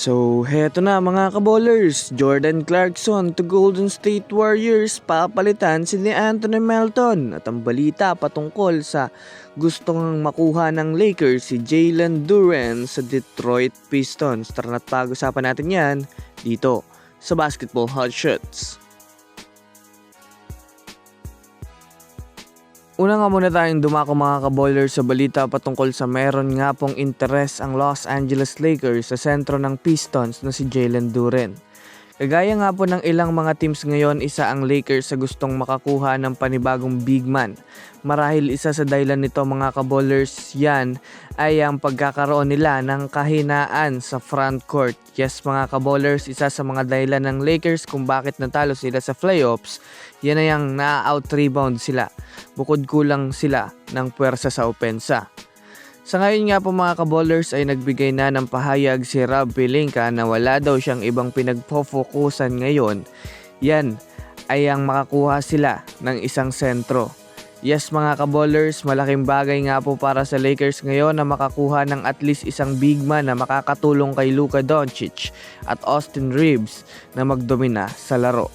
So, heto na mga kabowlers, Jordan Clarkson to Golden State Warriors, papalitan si Anthony Melton. At ang balita patungkol sa gustong makuha ng Lakers si Jalen Duren sa Detroit Pistons. Tara na't pag-usapan natin yan dito sa Basketball Hot Shots. Una nga muna tayong dumako mga kabowlers sa balita patungkol sa meron nga pong interes ang Los Angeles Lakers sa sentro ng Pistons na si Jalen Duren. Kagaya nga po ng ilang mga teams ngayon, isa ang Lakers sa gustong makakuha ng panibagong big man. Marahil isa sa dahilan nito mga kabowlers yan ay ang pagkakaroon nila ng kahinaan sa front court. Yes mga kabowlers, isa sa mga dahilan ng Lakers kung bakit natalo sila sa playoffs, yan ay ang na-out-rebound sila. Bukod kulang sila ng puwersa sa opensa. Sa ngayon nga po mga kabowlers ay nagbigay na ng pahayag si Rob Pelinka na wala daw siyang ibang pinagpo-focusan ngayon. Yan ay ang makakuha sila ng isang sentro. Yes mga kabowlers, malaking bagay nga po para sa Lakers ngayon na makakuha ng at least isang big man na makakatulong kay Luka Doncic at Austin Reeves na magdomina sa laro.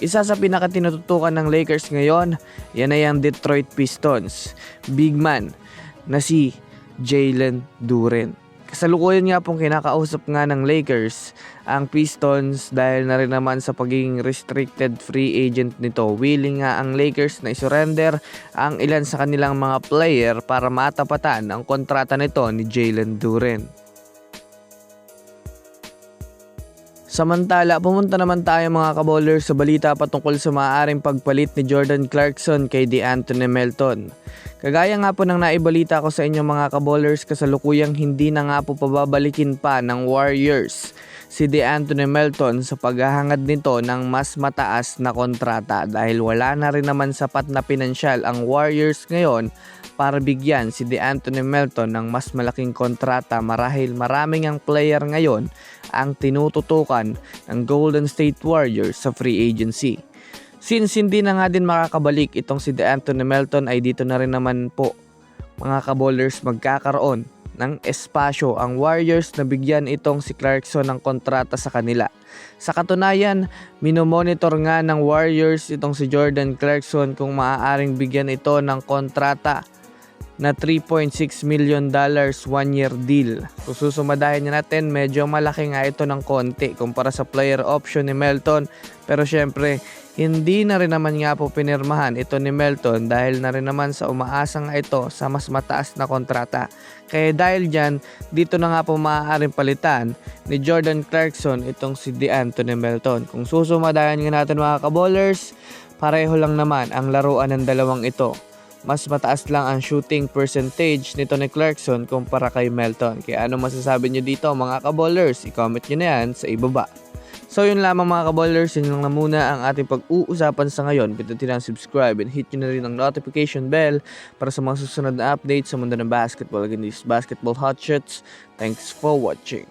Isa sa pinakatinututukan ng Lakers ngayon, yan ay ang Detroit Pistons. Big man na si Jalen Duren. Kasalukuyan nga pong kinakausap nga ng Lakers ang Pistons dahil na rin naman sa pagiging restricted free agent nito. Willing nga ang Lakers na isurrender ang ilan sa kanilang mga player para matapatan ang kontrata nito ni Jalen Duren. Samantala, pumunta naman tayo mga kabowlers sa balita patungkol sa maaaring pagpalit ni Jordan Clarkson kay Anthony Melton. Kagaya nga po ng naibalita ko sa inyo mga kabowlers, kasalukuyang hindi na nga po pababalikin pa ng Warriors si Anthony Melton sa paghahangad nito ng mas mataas na kontrata dahil wala na rin naman sapat na pinansyal ang Warriors ngayon para bigyan si Anthony Melton ng mas malaking kontrata marahil maraming ang player ngayon ang tinututukan ng Golden State Warriors sa free agency. Since hindi na nga din makakabalik itong si Anthony Melton ay dito na rin naman po mga kabowlers magkakaroon ng espasyo ang Warriors na bigyan itong si Clarkson ng kontrata sa kanila. Sa katunayan, minomonitor nga ng Warriors itong si Jordan Clarkson kung maaaring bigyan ito ng kontrata na $3.6 million 1-year deal. Kung susumadahin natin, medyo malaki nga ito ng konti kumpara sa player option ni Melton. Pero syempre, hindi na rin naman nga po pinirmahan ito ni Melton dahil na rin naman sa umaasa nga ito sa mas mataas na kontrata. Kaya dahil dyan, dito na nga po maaaring palitan ni Jordan Clarkson itong si Anthony Melton. Kung susumadahin nga natin mga kabowlers, pareho lang naman ang laruan ng dalawang ito. Mas mataas lang ang shooting percentage nito ni Clarkson kumpara kay Melton. Kaya ano masasabi nyo dito mga kabowlers? I-comment nyo na yan sa ibaba. So yun lamang mga kabowlers, yun lang na muna ang ating pag-uusapan sa ngayon. Pindutin ang subscribe and hit nyo na rin ang notification bell para sa mga susunod na updates sa mundo ng basketball. Again, this is Basketball Hot Shots. Thanks for watching.